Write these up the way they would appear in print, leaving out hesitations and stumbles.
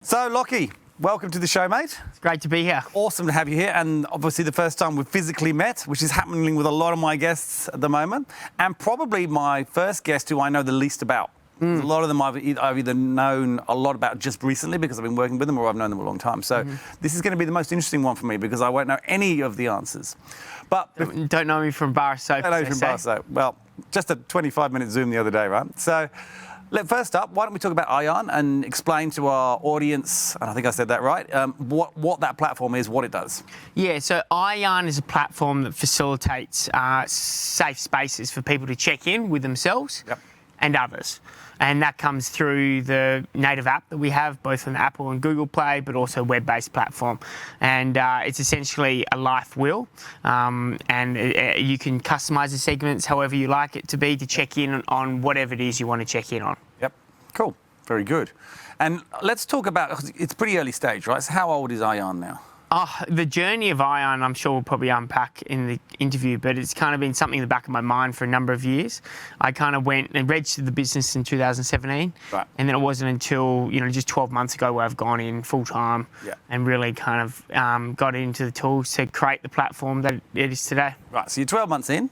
So, Lockie, welcome to the show, mate. It's great to be here. Awesome to have you here, and obviously the first time we've physically met, which is happening with a lot of my guests at the moment, and probably my first guest who I know the least about. A lot of them I've either known a lot about just recently because I've been working with them, or I've known them a long time. So this is going to be the most interesting one for me because I won't know any of the answers. But Don't know me from bar soap. I know you from bar soap. Well, just a 25-minute Zoom the other day, right? So. First up, why don't we talk about iyarn and explain to our audience, and I think I said that right, what that platform is, what it does. Yeah, so iyarn is a platform that facilitates safe spaces for people to check in with themselves and others. And that comes through the native app that we have, both on Apple and Google Play, but also web-based platform. And it's essentially a life wheel, and you can customise the segments however you like it to be to check in on whatever it is you want to check in on. Yep, cool, very good. And let's talk about, it's pretty early stage, right? So how old is iyarn now? The journey of iyarn, I'm sure we'll probably unpack in the interview, but it's kind of been something in the back of my mind for a number of years. I kind of went and registered the business in 2017, and then it wasn't until, just 12 months ago where I've gone in full time and really kind of got into the tools to create the platform that it is today. Right, so you're 12 months in.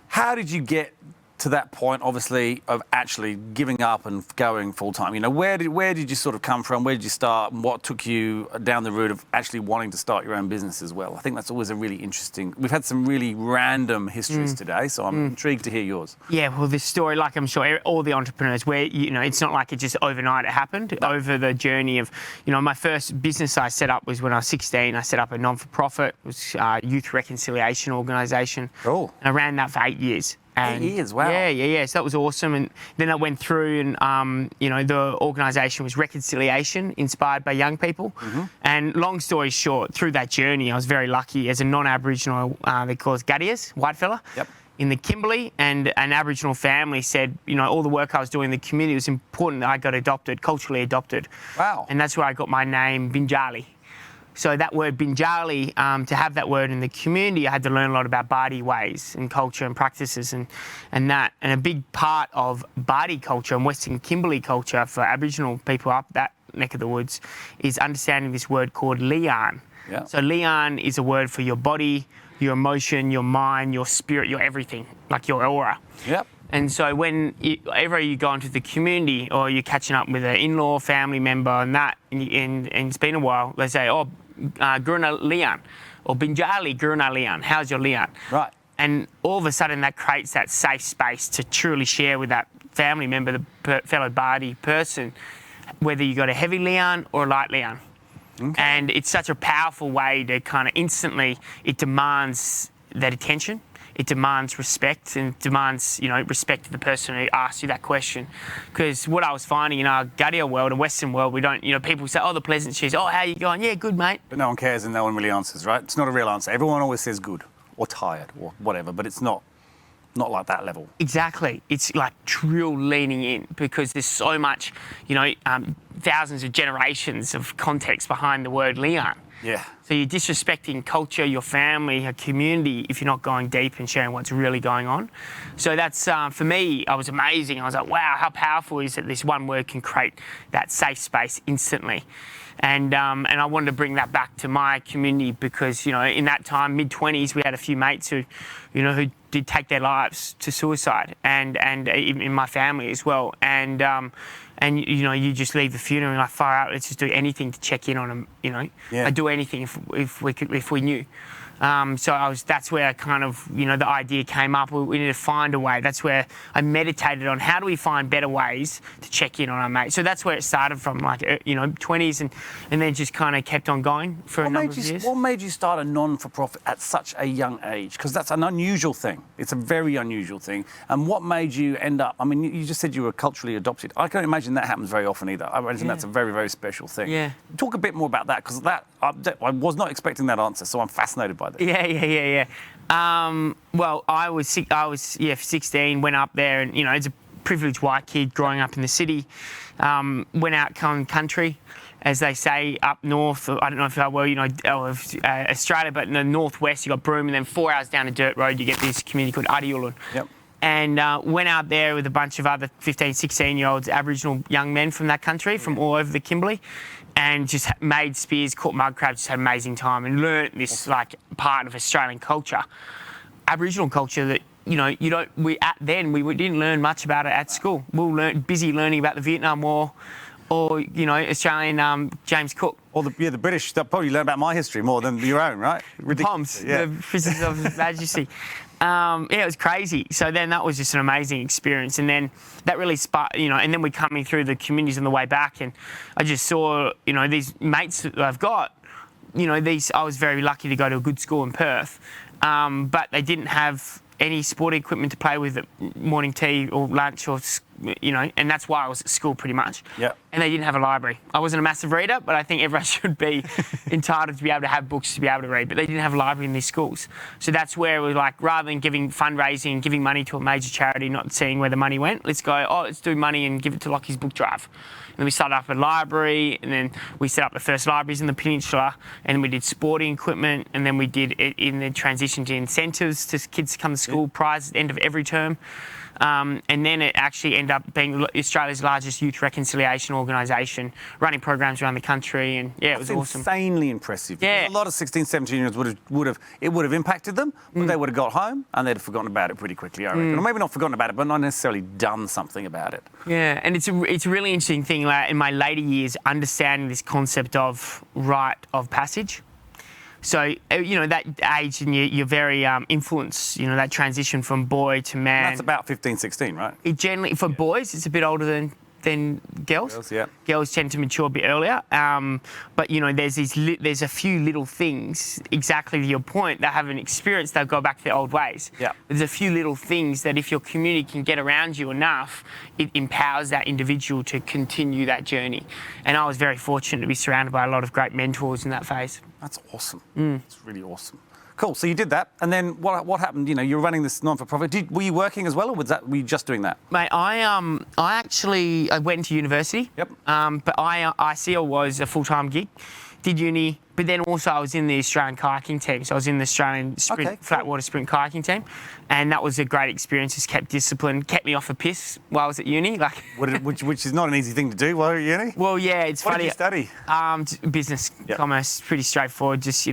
How did you get to that point, obviously, of actually giving up and going full time? Where did you sort of come from? Where did you start? And what took you down the route of actually wanting to start your own business as well? I think that's always a really interesting. We've had some really random histories today, so I'm intrigued to hear yours. Yeah, well, this story, like I'm sure all the entrepreneurs, where it's not like it just overnight. It happened over the journey of, my first business I set up was when I was 16. I set up a non-for-profit, it was a youth reconciliation organisation. Cool. And I ran that for 8 years. 8 years, wow. Yeah. So that was awesome. And then I went through and, the organisation was reconciliation inspired by young people. And long story short, through that journey, I was very lucky as a non-Aboriginal, they call us Gadias, white fella, in the Kimberley, and an Aboriginal family said, all the work I was doing in the community was important that I got adopted, culturally adopted. Wow. And that's where I got my name, Binjali. So that word Binjali, to have that word in the community, I had to learn a lot about Bardi ways and culture and practices and that. And a big part of Bardi culture and Western Kimberley culture for Aboriginal people up that neck of the woods is understanding this word called iyarn. Yeah. So iyarn is a word for your body, your emotion, your mind, your spirit, your everything, like your aura. Yep. And so whenever you go into the community or you're catching up with an in-law, family member and that, and it's been a while, they say, Guruna Lian, or Binjali Guruna Lian, how's your Lian? Right. And all of a sudden that creates that safe space to truly share with that family member, the fellow Bardi person, whether you got a heavy Lian or a light Lian. Okay. And it's such a powerful way to kind of instantly, it demands that attention. It demands respect and demands, respect to the person who asked you that question. Because what I was finding in our Gadia world, a Western world, we don't, people say, the pleasantries, how you going? Yeah, good, mate. But no one cares and no one really answers, right? It's not a real answer. Everyone always says good or tired or whatever, but it's not like that level. Exactly. It's like true leaning in because there's so much, thousands of generations of context behind the word Lian. Yeah. So you're disrespecting culture, your family, your community if you're not going deep and sharing what's really going on. So that's, for me, I was amazing. I was like, wow, how powerful is it this one word can create that safe space instantly. And I wanted to bring that back to my community because, in that time, mid-20s, we had a few mates who did take their lives to suicide and in my family as well. And you just leave the funeral and like far out. Let's just do anything to check in on them. I'd do anything if we knew. So that's where kind of, the idea came up. We need to find a way. That's where I meditated on how do we find better ways to check in on our mates. So that's where it started from, 20s and then just kind of kept on going for a number of years. What made you start a non-for-profit at such a young age? Because that's an unusual thing. It's a very unusual thing. And what made you end up, you just said you were culturally adopted. I can't imagine that happens very often either. I imagine that's a very, very special thing. Yeah. Talk a bit more about that because I was not expecting that answer, so I'm fascinated by that. Yeah. Well, I was 16, went up there and, as a privileged white kid growing up in the city, went out country, as they say, up north. I don't know if Australia, but in the northwest, you got Broome, and then 4 hours down a dirt road, you get this community called Adiulun. Yep. and went out there with a bunch of other 15, 16-year-olds, Aboriginal young men from that country, from all over the Kimberley, and just made spears, caught mud crabs, just had an amazing time, and learnt this like part of Australian culture, Aboriginal culture that we didn't learn much about it at school. We were busy learning about the Vietnam War, or Australian James Cook. Or the British probably learn about my history more than your own, right? Poms, the Prisoners of His Majesty. It was crazy. So then that was just an amazing experience, and then that really sparked, and then we're coming through the communities on the way back, and I just saw, these mates that I've got, I was very lucky to go to a good school in Perth, but they didn't have any sport equipment to play with at morning tea or lunch or, and that's why I was at school pretty much. Yeah. And they didn't have a library. I wasn't a massive reader, but I think everyone should be entitled to be able to have books to be able to read, but they didn't have a library in these schools. So that's where we're like, rather than giving fundraising, giving money to a major charity, not seeing where the money went, let's do money and give it to Lockie's book drive. And then we started up a library, and then we set up the first libraries in the peninsula, and then we did sporting equipment, and then we did it in the transition to incentives to kids to come to school, prize at the end of every term. And then it actually ended up being Australia's largest youth reconciliation organisation, running programs around the country, and it was awesome. Insanely impressive. Yeah. A lot of 16, 17-year-olds would have impacted them, but they would have got home and they'd have forgotten about it pretty quickly, I reckon. Or maybe not forgotten about it, but not necessarily done something about it. Yeah, and it's a really interesting thing, like in my later years, understanding this concept of rite of passage. So, that age and you're very influenced, that transition from boy to man. And that's about 15, 16, right? It generally, for boys, it's a bit older than girls. Girls, yeah. Girls tend to mature a bit earlier. But, there's a few little things, exactly to your point, they haven't experienced, they'll go back to their old ways. Yeah. There's a few little things that if your community can get around you enough, it empowers that individual to continue that journey. And I was very fortunate to be surrounded by a lot of great mentors in that phase. That's awesome. It's really awesome. Cool. So you did that, and then what happened? You're running this non-for-profit. Were you working as well, or were you just doing that? Mate, I went to university. Yep. But ICL was a full-time gig. Did uni, but then also I was in the Australian kayaking team. So I was in the Australian flat water sprint kayaking team, and that was a great experience. Just kept discipline, kept me off the piss while I was at uni. Which is not an easy thing to do while you're at uni. Well, yeah, it's funny. What did you study? Business, commerce, pretty straightforward. Just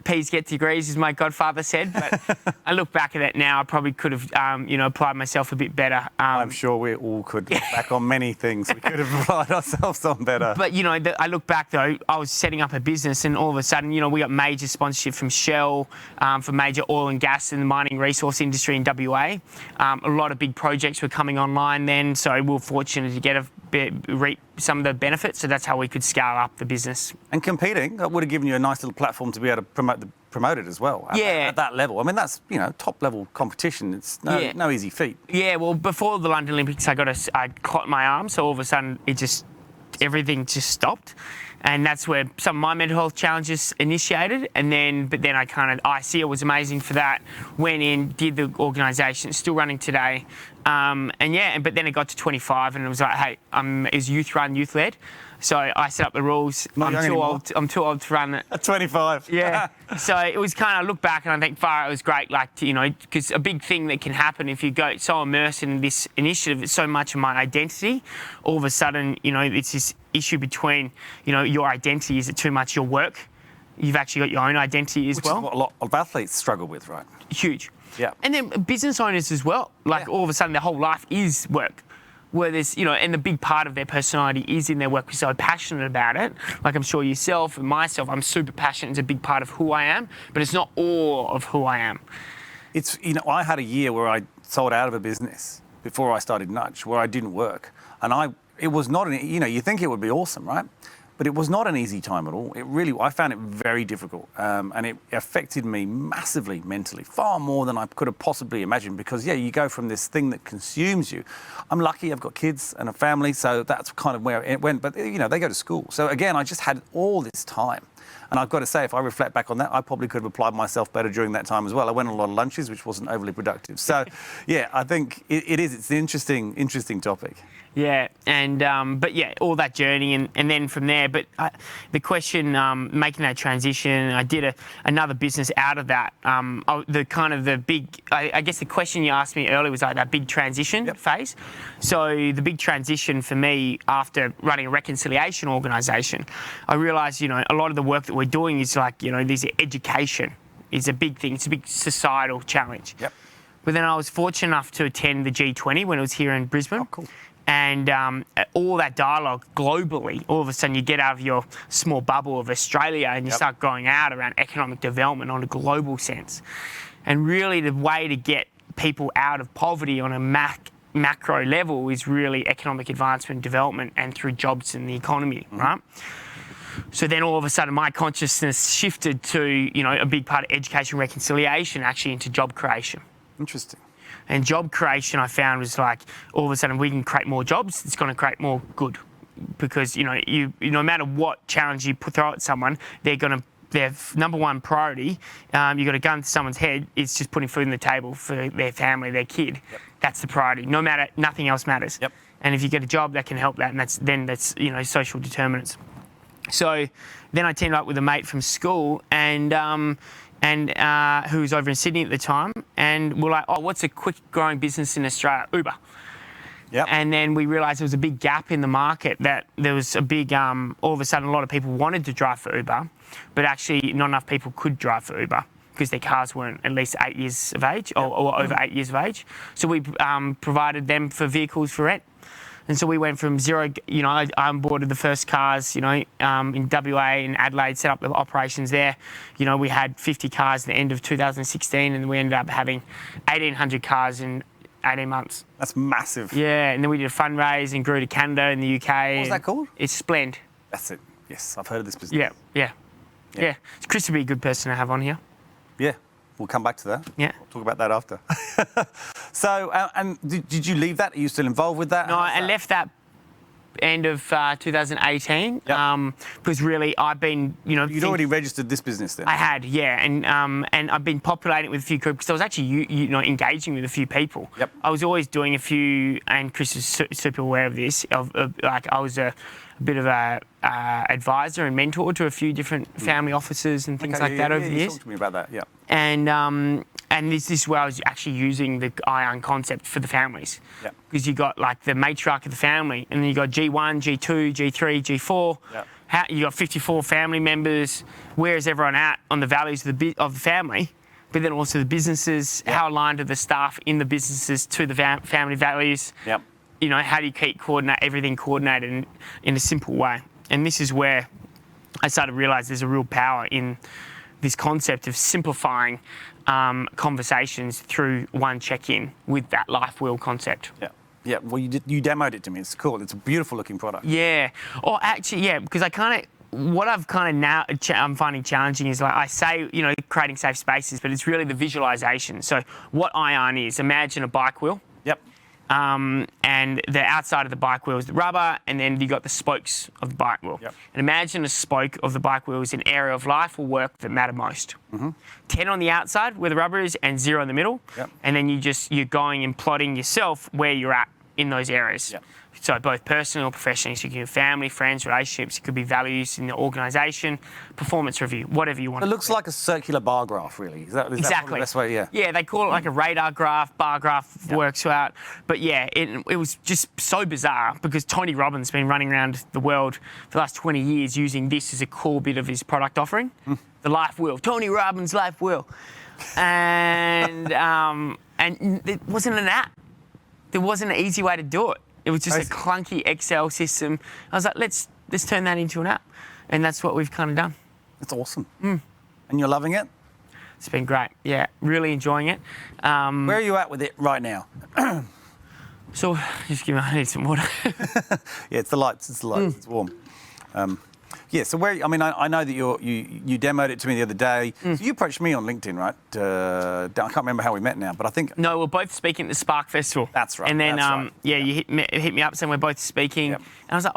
P's get degrees, as my godfather said. But I look back at it now, I probably could have, applied myself a bit better. I'm sure we all could look back on many things. We could have applied ourselves on better. But, I look back, though, I was setting up a business, and all of a sudden, we got major sponsorship from Shell, for major oil and gas and mining resource industry in WA. A lot of big projects were coming online then, so we were fortunate to reap some of the benefits. So that's how we could scale up the business. And competing, that would have given you a nice little platform to be able to promote it as well. At that level. I mean, that's top level competition. It's no easy feat. Yeah. Well, before the London Olympics, I caught my arm, so all of a sudden everything just stopped. And that's where some of my mental health challenges initiated. But then I ICL was amazing for that. Went in, did the organisation, still running today. But then it got to 25 and it was like, hey, it was youth run, youth led. So I set up the rules. I'm too old to run it. At 25. Yeah. So it was I look back and I think, it was great, because a big thing that can happen if you go so immersed in this initiative, it's so much of my identity, all of a sudden, it's this issue between, your identity, is it too much your work? You've actually got your own identity as well. Which is what a lot of athletes struggle with, right? Huge. Yeah. And then business owners as well. All of a sudden their whole life is work. Where there's, and the big part of their personality is in their work. We're so passionate about it. Like I'm sure yourself and myself, I'm super passionate. It's a big part of who I am, but it's not all of who I am. It's, I had a year where I sold out of a business before I started Nudge, where I didn't work. And it was not, you think it would be awesome, right? But it was not an easy time at all. I found it very difficult. And it affected me massively mentally, far more than I could have possibly imagined, because you go from this thing that consumes you. I'm lucky, I've got kids and a family, so that's kind of where it went. But, they go to school. So again, I just had all this time. And I've got to say, if I reflect back on that, I probably could have applied myself better during that time as well. I went on a lot of lunches, which wasn't overly productive. So, yeah, I think it's an interesting topic. Yeah, and but yeah, all that journey, and then from there. But the question, making that transition, I did another business out of that. I guess the question you asked me earlier was like that big transition phase. So the big transition for me after running a reconciliation organisation, I realised, a lot of the work that we're doing is like, this education is a big thing. It's a big societal challenge. Yep. But then I was fortunate enough to attend the G20 when it was here in Brisbane. Oh, cool. And all that dialogue globally, all of a sudden you get out of your small bubble of Australia and you start going out around economic development on a global sense. And really the way to get people out of poverty on a macro level is really economic advancement, development, and through jobs in the economy, right? So then all of a sudden my consciousness shifted to, a big part of education reconciliation actually into job creation. Interesting. And job creation, I found, was like all of a sudden we can create more jobs. It's going to create more good, because you no matter what challenge you throw at someone, their number one priority. You got a gun to someone's head. It's just putting food on the table for their family, their kid. Yep. That's the priority. No matter, nothing else matters. Yep. And if you get a job, that can help that, and that's social determinants. So then I teamed up with a mate from school and who was over in Sydney at the time, and we're like, what's a quick growing business in Australia? Uber. Yep. And then we realised there was a big gap in the market, that there was a big, all of a sudden a lot of people wanted to drive for Uber, but actually not enough people could drive for Uber because their cars weren't at least 8 years of age or over 8 years of age. So we provided them for vehicles for rent. And so we went from zero, I onboarded the first cars, in WA and Adelaide, set up the operations there. We had 50 cars at the end of 2016, and we ended up having 1,800 cars in 18 months. That's massive. Yeah, and then we did a fundraise and grew to Canada in the UK. What was that called? It's Splend. That's it. Yes, I've heard of this business. Yeah. Chris would be a good person to have on here. Yeah. We'll come back to that. Yeah. We'll talk about that after. So, and did you leave that? Are you still involved with that? No, I left that end of 2018 because really I've been, You'd already registered this business then? I had, yeah, and I've been populating it with a few groups because I was actually, engaging with a few people. Yep. I was always doing a few, and Chris is super aware of this, like I was a bit of a advisor and mentor to a few different family offices and things like that over the years. Talk to me about that, yeah. And this is where I was actually using the iyarn concept for the families. Yep. Because you got like the matriarch of the family, and then you got G1, G2, G3, G4. Yep. You got 54 family members. Where is everyone at on the values of the family? But then also the businesses. Yep. How aligned are the staff in the businesses to the family values? Yep. How do you keep everything coordinated in a simple way? And this is where I started to realise there's a real power in this concept of simplifying conversations through one check-in with that life wheel concept. Yeah. Yeah, well, you demoed it to me. It's cool. It's a beautiful looking product. Yeah. Or actually, yeah, because what I've kind of now I'm finding challenging is, like I say, creating safe spaces, but it's really the visualization. So what iyarn is, imagine a bike wheel. Yep. And the outside of the bike wheel is the rubber, and then you got the spokes of the bike wheel. Yep. And imagine a spoke of the bike wheel is an area of life or work that matter most. 10 on the outside where the rubber is, and 0 in the middle. Yep. And then you're going and plotting yourself where you're at in those areas. Yep. So both personal or professionally. So you can have family, friends, relationships. It could be values in the organisation, performance review, whatever you want. It looks like a circular bar graph, really. Is that Exactly. the best way? Yeah. Yeah, they call it like a radar graph, bar graph works out. But yeah, it was just so bizarre because Tony Robbins has been running around the world for the last 20 years using this as a core bit of his product offering. The life wheel, Tony Robbins life wheel. And it wasn't an app. There wasn't an easy way to do it. It was just a clunky Excel system. I was like, let's turn that into an app. And that's what we've kind of done. It's awesome. And you're loving it? It's been great. Yeah, really enjoying it. Where are you at with it right now? So, I need some water. Yeah, it's the lights. It's warm. Yeah, so I know that you demoed it to me the other day. So you approached me on LinkedIn, right? I can't remember how we met now, but I think... No, we're both speaking at the Spark Festival. That's right. And then, that's right. you hit me up saying we're both speaking. Yep. And I was like,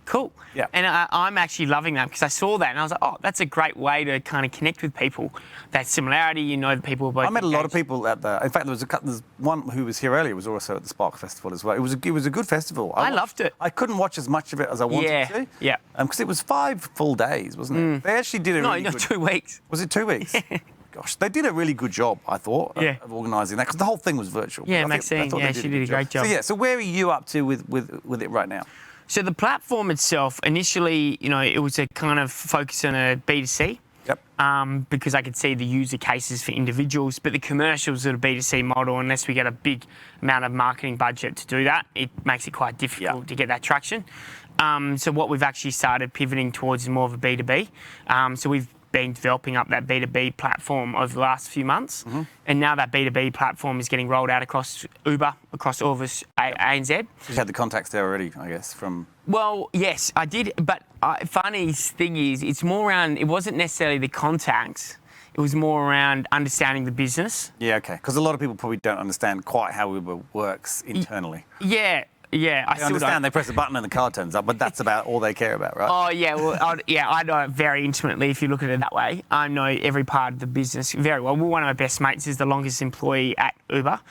Cool. Yeah. And I'm actually loving that because I saw that and I was like, oh, that's a great way to kind of connect with people. That similarity, you know, the people. I met a lot of people at the. In fact, there's one who was here earlier was also at the Spark Festival as well. It was a good festival. I loved it. I couldn't watch as much of it as I wanted to. Yeah. Because it was 5 full days, wasn't it? They actually did a really good. 2 weeks. Was it 2 weeks? Gosh, they did a really good job, I thought, of organising that because the whole thing was virtual. Yeah, Maxine. Yeah, she did a great job. So where are you up to with it right now? So the platform itself, initially, you know, it was a kind of focus on a B2C. Yep. Because I could see the user cases for individuals, but the commercials are a B2C model. Unless we get a big amount of marketing budget to do that, it makes it quite difficult to get that traction. So what we've actually started pivoting towards is more of a B2B. So we've been developing up that B2B platform over the last few months. And now that B2B platform is getting rolled out across Uber, across all of us, ANZ. So you had the contacts there already, I guess, from... Well, yes, I did. But funny thing is, it's more around, it wasn't necessarily the contacts. It was more around understanding the business. Yeah, okay. Because a lot of people probably don't understand quite how Uber works internally. Yeah. Yeah, I understand they press a button and the car turns up, but that's about all they care about, right? Oh, yeah. Well, I know it very intimately if you look at it that way. I know every part of the business very well. One of my best mates is the longest employee at Uber,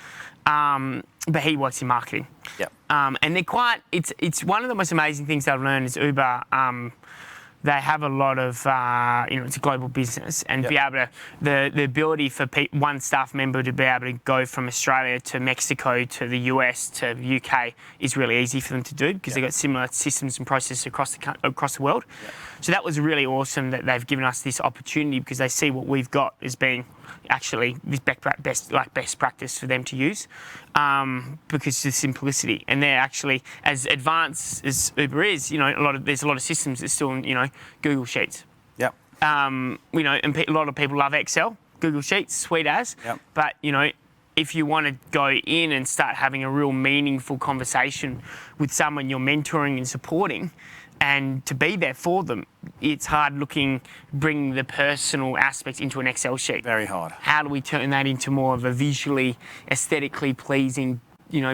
but he works in marketing. Yep. And they're quite, it's one of the most amazing things I've learned is Uber, they have a lot of, it's a global business, and be able to, the ability for one staff member to be able to go from Australia to Mexico to the US to the UK is really easy for them to do because they've got similar systems and processes across the world. So that was really awesome that they've given us this opportunity because they see what we've got as being actually this best practice for them to use because of the simplicity. And they're actually, as advanced as Uber is, there's a lot of systems that still in, Google Sheets. Yep. And a lot of people love Excel, Google Sheets, sweet as. Yep. But, if you want to go in and start having a real meaningful conversation with someone you're mentoring and supporting, and to be there for them, it's hard bringing the personal aspects into an Excel sheet. Very hard. How do we turn that into more of a visually, aesthetically pleasing,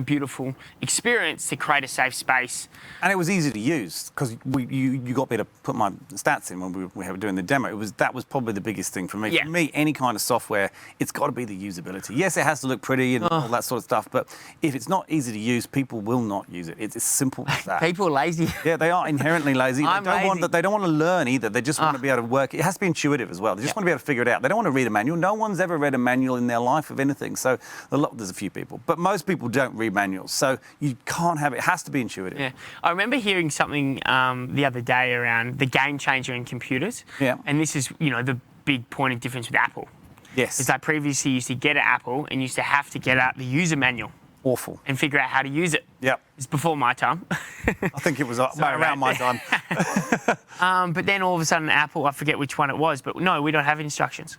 beautiful experience to create a safe space? And it was easy to use because you got me to put my stats in when we were doing the demo. That was probably the biggest thing for me. Yeah. For me, any kind of software, it's got to be the usability. Yes, it has to look pretty and all that sort of stuff, but if it's not easy to use, people will not use it. It's as simple as that. People are lazy. Yeah, they are inherently lazy. I'm lazy. They don't want to learn either. They just want to be able to work. It has to be intuitive as well. They just want to be able to figure it out. They don't want to read a manual. No one's ever read a manual in their life of anything. So there's a few people, but most people don't read manuals. So you can't have it. It has to be intuitive. Yeah, I remember hearing something the other day around the game changer in computers. Yeah. And this is, the big point of difference with Apple. Yes. Is like previously you used to get an Apple and you used to have to get out the user manual. Awful. And figure out how to use it. Yep. It's before my time. I think it was around my time. But then all of a sudden Apple, I forget which one it was, but no, we don't have instructions.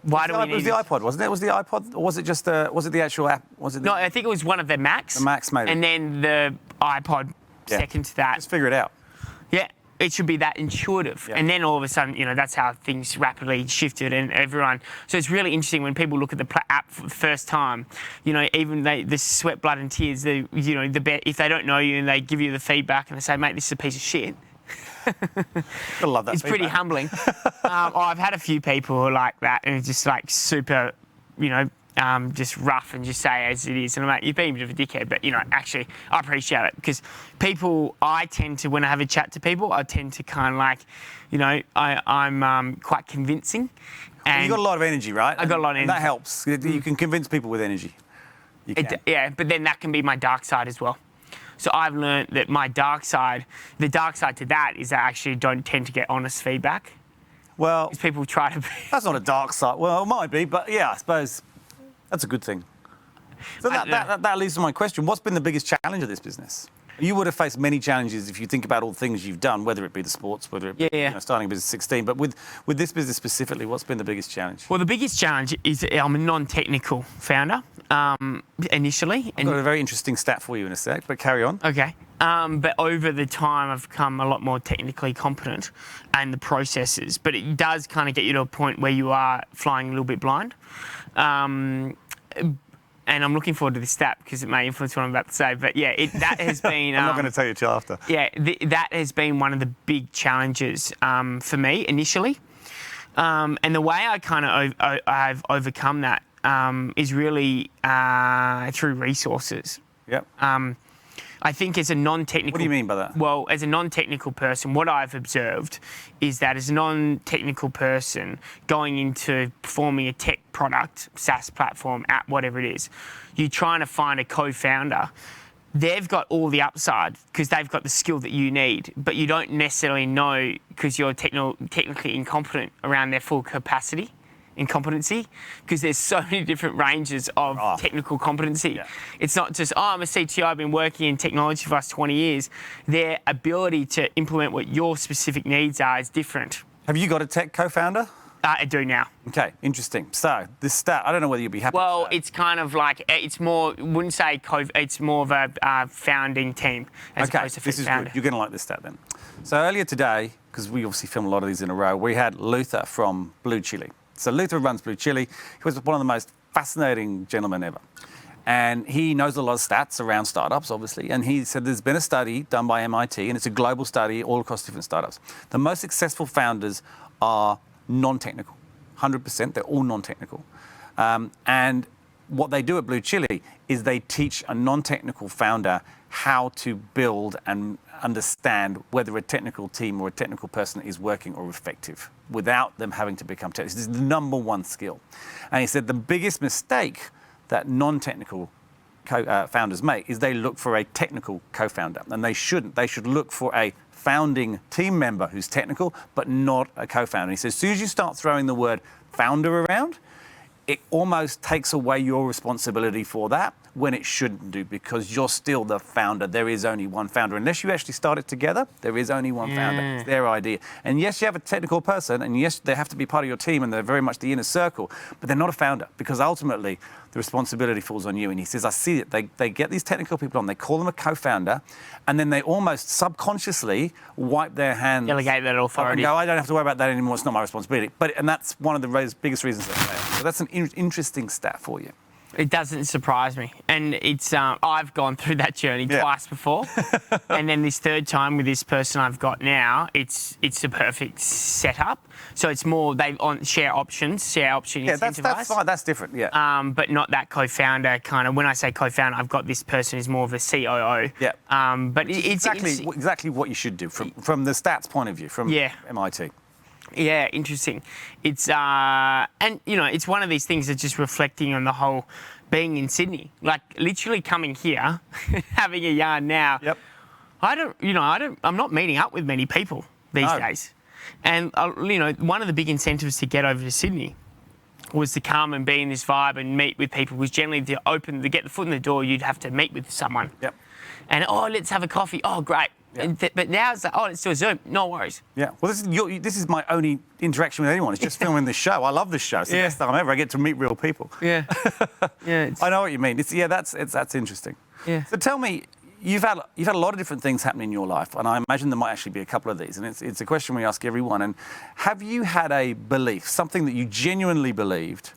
Why do we need it? Was the iPod, wasn't it? Was the iPod, or was it just was it the actual app? No, I think it was one of the Macs. The Macs, maybe. And then the iPod second to that. Just figure it out. Yeah, it should be that intuitive. Yeah. And then all of a sudden, that's how things rapidly shifted and everyone. So it's really interesting when people look at the app for the first time, even the sweat, blood and tears, if they don't know you and they give you the feedback and they say, mate, this is a piece of shit. I love that. It's pretty humbling. I've had a few people who are like that and it's just like super, just rough and just say as it is. And I'm like, you've been a bit of a dickhead, but actually I appreciate it because I tend to, when I have a chat to people, I tend to kind of like, I'm quite convincing. And you've got a lot of energy, right? I've got a lot of energy. And that helps. You can convince people with energy. You can. Yeah, but then that can be my dark side as well. So I've learned that the dark side to that is that I actually don't tend to get honest feedback. Well, because people try to be. That's not a dark side. Well, it might be, but yeah, I suppose that's a good thing. So that leads to my question. What's been the biggest challenge of this business? You would have faced many challenges if you think about all the things you've done, whether it be the sports, whether it be starting a business at 16. But with this business specifically, what's been the biggest challenge? Well, the biggest challenge is I'm a non-technical founder initially. I've got a very interesting stat for you in a sec, but carry on. Okay. But over the time, I've become a lot more technically competent and the processes. But it does kind of get you to a point where you are flying a little bit blind. and I'm looking forward to this stat because it may influence what I'm about to say. But yeah, that has been. I'm not going to tell you till after. Yeah, that has been one of the big challenges for me initially, and the way I kind of I've overcome that is really through resources. Yep. I think as a non-technical... What do you mean by that? Well, as a non-technical person, what I've observed is that as a non-technical person going into performing a tech product, SaaS platform, app, whatever it is, you're trying to find a co-founder. They've got all the upside because they've got the skill that you need, but you don't necessarily know because you're technically incompetent around their full capacity. Incompetency, because there's so many different ranges of technical competency. Yeah. It's not just, I'm a CTO, I've been working in technology for the last 20 years. Their ability to implement what your specific needs are is different. Have you got a tech co-founder? I do now. Okay, interesting. So this stat, I don't know whether you'll be happy Well, with that. it's kind of like, it's more, wouldn't say it's more of a founding team as opposed to this is founder. good. You're going to like this stat then. So earlier today, because we obviously film a lot of these in a row, we had Luther from Blue Chili. So Luther runs Blue Chili. He was one of the most fascinating gentlemen ever. And he knows a lot of stats around startups, obviously. And he said there's been a study done by MIT, and it's a global study all across different startups. The most successful founders are non-technical, 100%. They're all non-technical. And what they do at Blue Chili is they teach a non-technical founder how to build and understand whether a technical team or a technical person is working or effective without them having to become technical. This is the number one skill. And he said the biggest mistake that non-technical founders make is they look for a technical co-founder, and they shouldn't. They should look for a founding team member who's technical, but not a co-founder. He says as soon as you start throwing the word founder around, it almost takes away your responsibility for that when it shouldn't do, because you're still the founder. There is only one founder. Unless you actually start it together, there is only one founder. It's their idea. And yes, you have a technical person, and yes, they have to be part of your team, and they're very much the inner circle, but they're not a founder, because ultimately the responsibility falls on you. And he says, I see it. They get these technical people on, they call them a co-founder, and then they almost subconsciously wipe their hands. Delegate that authority. And go, I don't have to worry about that anymore. It's not my responsibility. And that's one of the biggest reasons they fail. So that's an interesting stat for you. It doesn't surprise me, and it's I've gone through that journey twice before, and then this third time with this person I've got now, it's the perfect setup. So it's more they share option incentivized. That's fine. That's different. Yeah. But not that co-founder kind of. When I say co-founder, I've got this person who's more of a COO. Yeah. But it's exactly what you should do from the stats point of view from MIT. Yeah, interesting. It's and you know, it's one of these things that's just reflecting on the whole being in Sydney. Like literally coming here, having a yarn now. Yep. I'm not meeting up with many people these days. And one of the big incentives to get over to Sydney was to come and be in this vibe and meet with people. Was generally to get the foot in the door, you'd have to meet with someone. Yep. And let's have a coffee. Oh, great. Yeah. But now it's like, let's do a Zoom. No worries. Yeah. Well, this is my only interaction with anyone. It's just filming this show. I love this show. It's the best time ever. I get to meet real people. Yeah. Yeah. I know what you mean. That's interesting. Yeah. So tell me, you've had a lot of different things happen in your life, and I imagine there might actually be a couple of these. And it's a question we ask everyone. And have you had a belief, something that you genuinely believed,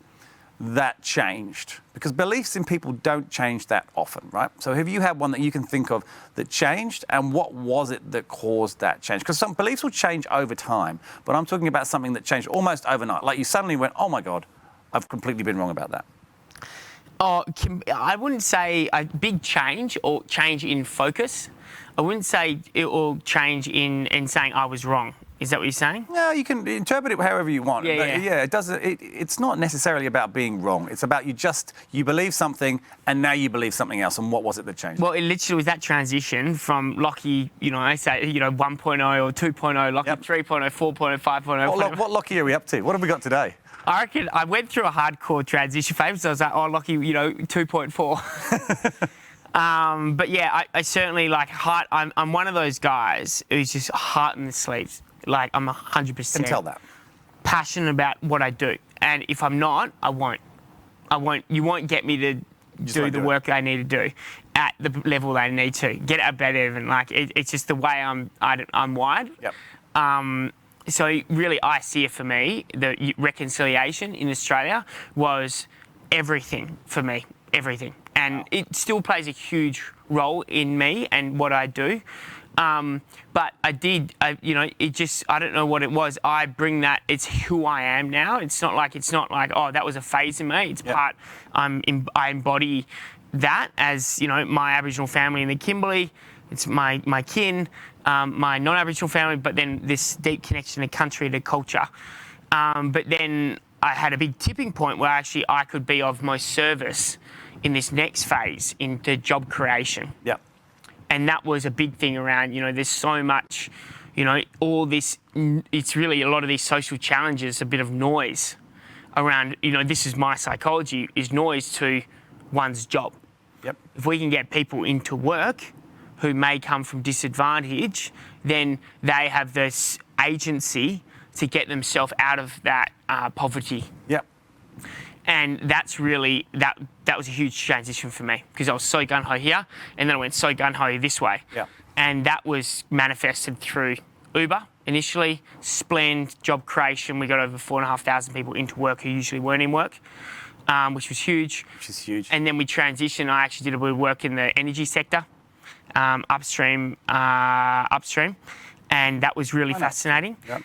that changed? Because beliefs in people don't change that often, right? So have you had one that you can think of that changed, and what was it that caused that change? Because some beliefs will change over time, but I'm talking about something that changed almost overnight. Like you suddenly went, oh my God, I've completely been wrong about that. Oh, I wouldn't say a big change or change in focus. I wouldn't say it will change in saying I was wrong. Is that what you're saying? No, you can interpret it however you want. Yeah. It doesn't. It's not necessarily about being wrong. It's about you believe something, and now you believe something else. And what was it that changed? Well, it literally was that transition from Lockie, I say, 1.0 or 2.0, Lockie 3.0, 4.0, 5.0. What Lockie are we up to? What have we got today? I reckon I went through a hardcore transition phase. So I was like, Lockie, 2.4. But yeah, I certainly I'm one of those guys who's just heart in the sleeves. Like I'm 100%. Can tell that. Passionate about what I do, and if I'm not, I won't. You won't get me to do the work I need to do at the level I need to get out of bed. Even it's just the way I'm wired. Yep. So really, I see it for me. The reconciliation in Australia was everything for me. everything. And it still plays a huge role in me and what I do. But I don't know what it was. I bring that, it's who I am now. It's not like, oh, that was a phase in me. It's part, I embody that as, my Aboriginal family in the Kimberley. It's my kin, my non-Aboriginal family, but then this deep connection to country, to culture. But then I had a big tipping point where actually I could be of most service in this next phase into job creation. Yeah. And that was a big thing around, there's so much, all this, it's really a lot of these social challenges, a bit of noise around, this is my psychology, is noise to one's job. Yep. If we can get people into work who may come from disadvantage, then they have this agency to get themselves out of that poverty. Yep. And that's really, that was a huge transition for me, because I was so gung-ho here, and then I went so gung-ho this way. Yeah. And that was manifested through Uber initially, Splend, job creation. We got over 4,500 people into work who usually weren't in work, which was huge. Which is huge. And then we transitioned. I actually did a bit of work in the energy sector, upstream, and that was really fascinating. Yep.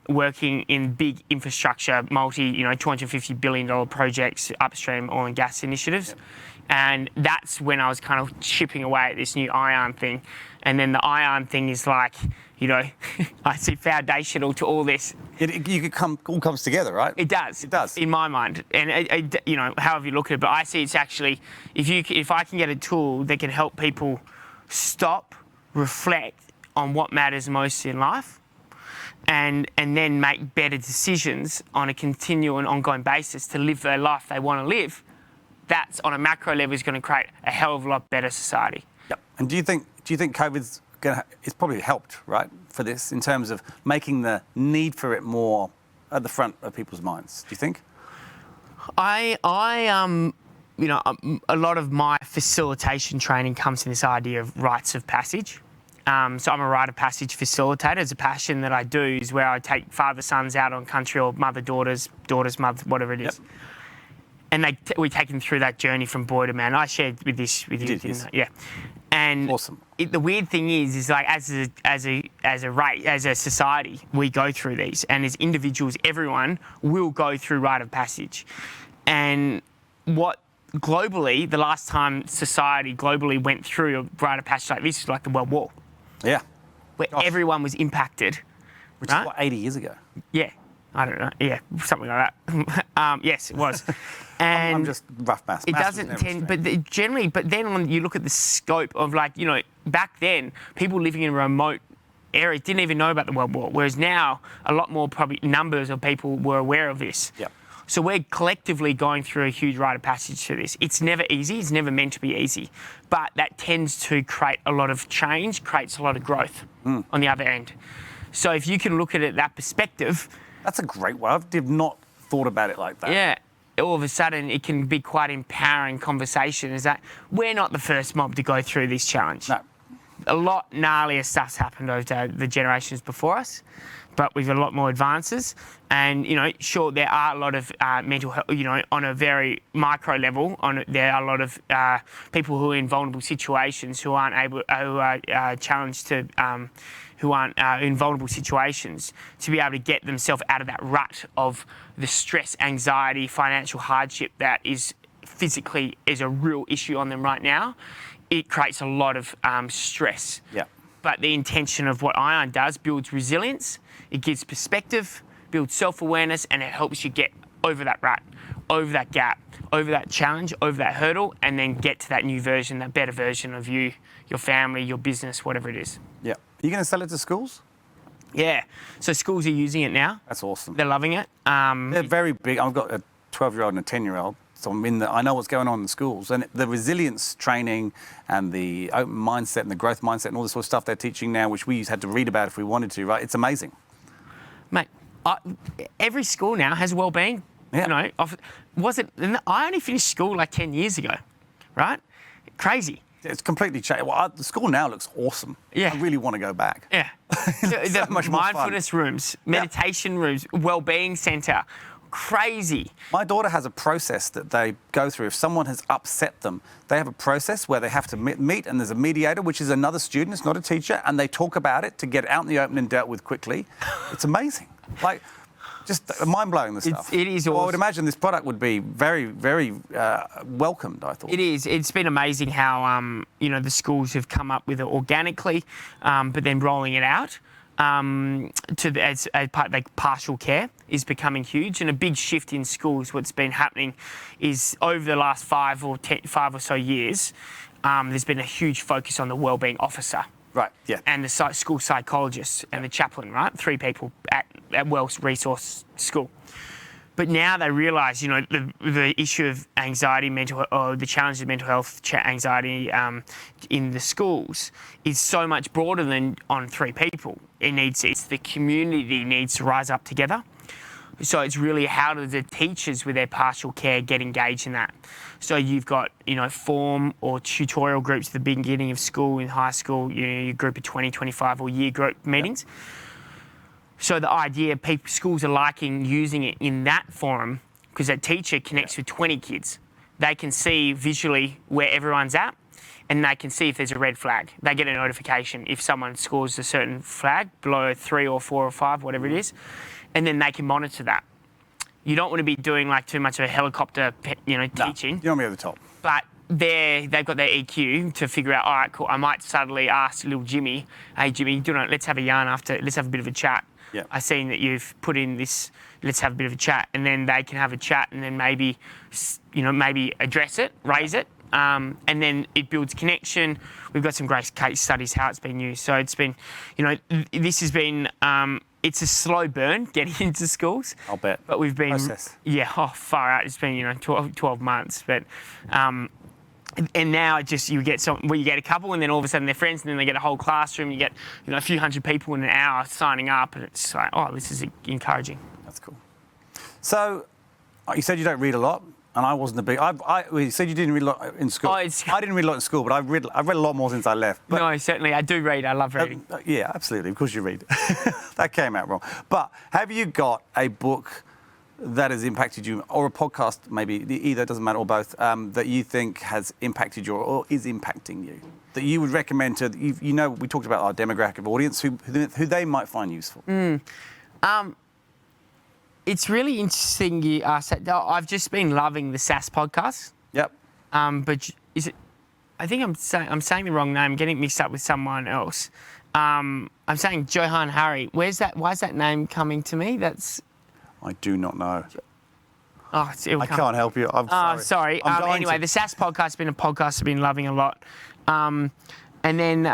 Working in big infrastructure, $250 billion projects, upstream oil and gas initiatives. Yep. And that's when I was kind of chipping away at this new iyarn thing. And then the iyarn thing is like, I see foundational to all this. All comes together, right? It does. It does. In my mind. And, however you look at it, but I see it's actually, if I can get a tool that can help people stop, reflect on what matters most in life, and then make better decisions on a continual and ongoing basis to live the life they want to live, that's on a macro level is going to create a hell of a lot better society. Yep. And do you think COVID's it's probably helped, right, for this in terms of making the need for it more at the front of people's minds? Do you think? A lot of my facilitation training comes from this idea of rites of passage. So I'm a rite of passage facilitator. It's a passion that I do, is where I take father-sons out on country, or mother-daughters, daughters-mother, whatever it is. Yep. And we take them through that journey from boy to man. I shared with you. Yes. Yeah. And awesome. The weird thing is like as a society, we go through these, and as individuals, everyone will go through rite of passage. And what globally, the last time society globally went through a rite of passage like this was like the World War. Yeah. Where everyone was impacted. Which is what, 80 years ago? Yeah. I don't know. Yeah, something like that. Yes, it was. And I'm just rough maths. It doesn't tend, but then when you look at the scope of back then, people living in remote areas didn't even know about the World War, whereas now a lot more probably numbers of people were aware of this. Yep. So we're collectively going through a huge rite of passage for this. It's never easy. It's never meant to be easy. But that tends to create a lot of change, creates a lot of growth on the other end. So if you can look at it that perspective... That's a great one. I've not thought about it like that. Yeah. All of a sudden, it can be quite empowering conversation, is that we're not the first mob to go through this challenge. No. A lot gnarlier stuff's happened over the generations before us, but we've got a lot more advances. And, sure, there are a lot of mental health, on a very micro level, there are a lot of people who are in vulnerable situations who aren't able, who are challenged to, who aren't in vulnerable situations, to be able to get themselves out of that rut of the stress, anxiety, financial hardship that is physically is a real issue on them right now. It creates a lot of stress. Yeah. But the intention of what iyarn does builds resilience, it gives perspective, builds self-awareness, and it helps you get over that rut, over that gap, over that challenge, over that hurdle, and then get to that new version, that better version of you, your family, your business, whatever it is. Yeah. Are you going to sell it to schools? Yeah. So schools are using it now. That's awesome. They're loving it. They're very big. I've got a 12-year-old and a 10-year-old. So I know what's going on in the schools. And the resilience training and the open mindset and the growth mindset and all this sort of stuff they're teaching now, which we had to read about if we wanted to, right? It's amazing. Mate, every school now has wellbeing. Yeah. I only finished school like 10 years ago, right? Crazy. It's completely changed. Well, the school now looks awesome. Yeah. I really want to go back. Yeah. So much more fun. Mindfulness rooms, meditation rooms, wellbeing centre. crazy. My daughter has a process that they go through. If someone has upset them, they have a process where they have to meet, and there's a mediator, which is another student, it's not a teacher, and they talk about it to get it out in the open and dealt with quickly. It's amazing. Like, just mind-blowing, the stuff. It is awesome. Well, I would imagine this product would be very, very welcomed, I thought. It is. It's been amazing how, the schools have come up with it organically, but then rolling it out. As part like partial care is becoming huge, and a big shift in schools. What's been happening is over the last 5 or so years, there's been a huge focus on the wellbeing officer, Right. Yeah. and the school psychologist and the chaplain. Right, 3 people at Wells Resource School. But now they realise, the issue of anxiety, the challenges of mental health, anxiety in the schools is so much broader than on 3 people. It's the community needs to rise up together. So it's really how do the teachers with their partial care get engaged in that. So you've got, form or tutorial groups at the beginning of school, in high school, your group of 20, 25 or year group meetings. Yep. So the idea, schools are liking using it in that forum because that teacher connects with 20 kids. They can see visually where everyone's at, and they can see if there's a red flag. They get a notification if someone scores a certain flag below 3 or 4 or 5, whatever it is, and then they can monitor that. You don't want to be doing like too much of a helicopter, teaching. No, you don't want to be at the top. But they've got their EQ to figure out, all right, cool, I might subtly ask little Jimmy, hey Jimmy, let's have a yarn after, let's have a bit of a chat. Yeah. I've seen that you've put in this, let's have a bit of a chat. And then they can have a chat and then maybe address it, raise it. And then it builds connection. We've got some great case studies how it's been used. So it's been, this has been, it's a slow burn getting into schools. I'll bet. But we've been, process. Yeah, far out. It's been, 12 months. But, and now you get a couple, and then all of a sudden they're friends, and then they get a whole classroom. You get a few hundred people in an hour signing up, and it's like, oh, this is encouraging. That's cool. So, you said you don't read a lot, and I wasn't a big. You said you didn't read a lot in school. I didn't read a lot in school, but I've read a lot more since I left. But, no, certainly I do read. I love reading. Yeah, absolutely. Of course you read. That came out wrong. But have you got a book that has impacted you, or a podcast, maybe either, doesn't matter, or both, that you think has impacted you or is impacting you, that you would recommend to, we talked about our demographic of audience, who they might find useful? It's really interesting you asked that. I've just been loving the SAS podcast. Yep. But is it, I think I'm saying the wrong name, getting mixed up with someone else. I'm saying Johan Hari. Why is that name coming to me? I do not know. Oh, I can't help you. I'm sorry. Anyway, the SAS podcast has been a podcast I've been loving a lot. And then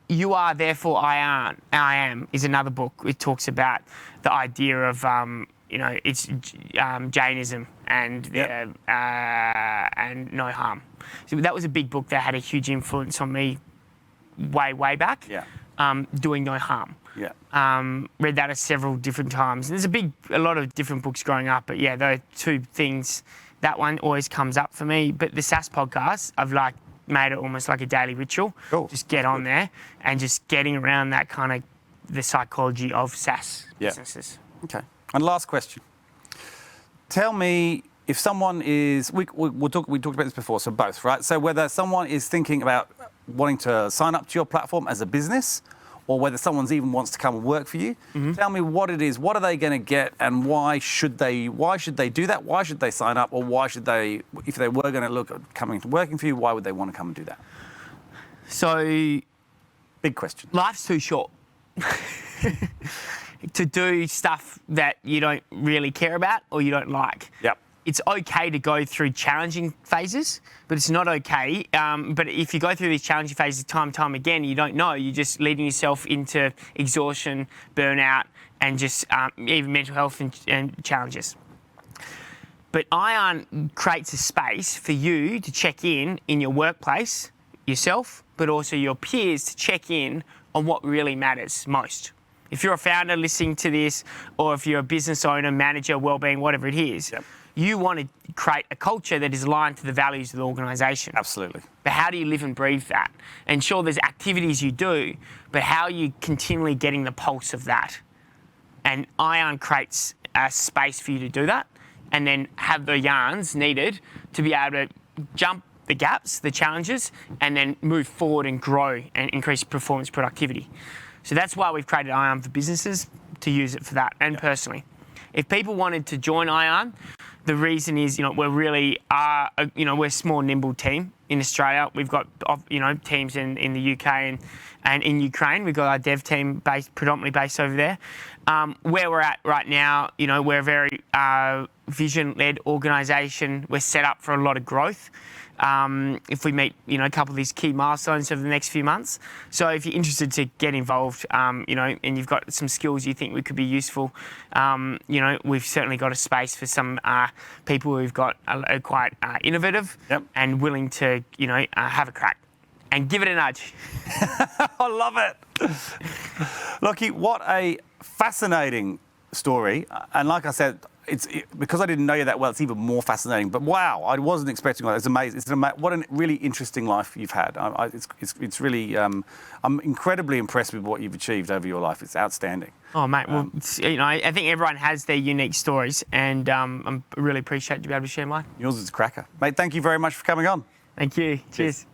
You Are, Therefore I Am is another book. It talks about the idea of, it's Jainism and no harm. So that was a big book that had a huge influence on me way back. Yeah. Doing no harm. Yeah. Read that several different times. And there's a lot of different books growing up, but yeah, those 2 things, that one always comes up for me. But the SAS podcast, I've made it almost like a daily ritual. Cool. Just get on there and just getting around that kind of the psychology of SaaS businesses. Okay. And last question. Tell me, if someone is, we talked about this before, so both, right? So whether someone is thinking about wanting to sign up to your platform as a business, or whether someone even wants to come and work for you, tell me what it is, what are they going to get, and why should they do that? Why should they sign up, or why should they, if they were going to look at coming to working for you, why would they want to come and do that? So, big question. Life's too short to do stuff that you don't really care about or you don't like. Yep. It's okay to go through challenging phases, but it's not okay. But if you go through these challenging phases time and time again, you don't know. You're just leading yourself into exhaustion, burnout, and just even mental health and challenges. But iyarn creates a space for you to check in your workplace, yourself, but also your peers to check in on what really matters most. If you're a founder listening to this, or if you're a business owner, manager, wellbeing, whatever it is, yep. You want to create a culture that is aligned to the values of the organisation. Absolutely. But how do you live and breathe that? And sure, there's activities you do, but how are you continually getting the pulse of that? And iyarn creates a space for you to do that, and then have the yarns needed to be able to jump the gaps, the challenges, and then move forward and grow and increase performance productivity. So that's why we've created iyarn for businesses, to use it for that, and personally. If people wanted to join iyarn, the reason is, we're really we're a small, nimble team in Australia. We've got, teams in the UK and in Ukraine. We've got our dev team predominantly based over there. Where we're at right now, we're a very vision-led organisation. We're set up for a lot of growth. If we meet, a couple of these key milestones over the next few months. So if you're interested to get involved, and you've got some skills you think we could be useful, we've certainly got a space for some people who've got are quite innovative and willing to, have a crack and give it a nudge. I love it. Lockie, what a fascinating story. And like I said, because I didn't know you that well, it's even more fascinating. But wow, I wasn't expecting that. It's amazing. What a really interesting life you've had. It's really. I'm incredibly impressed with what you've achieved over your life. It's outstanding. Oh, mate. Well, I think everyone has their unique stories, and I really appreciate you being able to share mine. Yours is a cracker, mate. Thank you very much for coming on. Thank you. Cheers.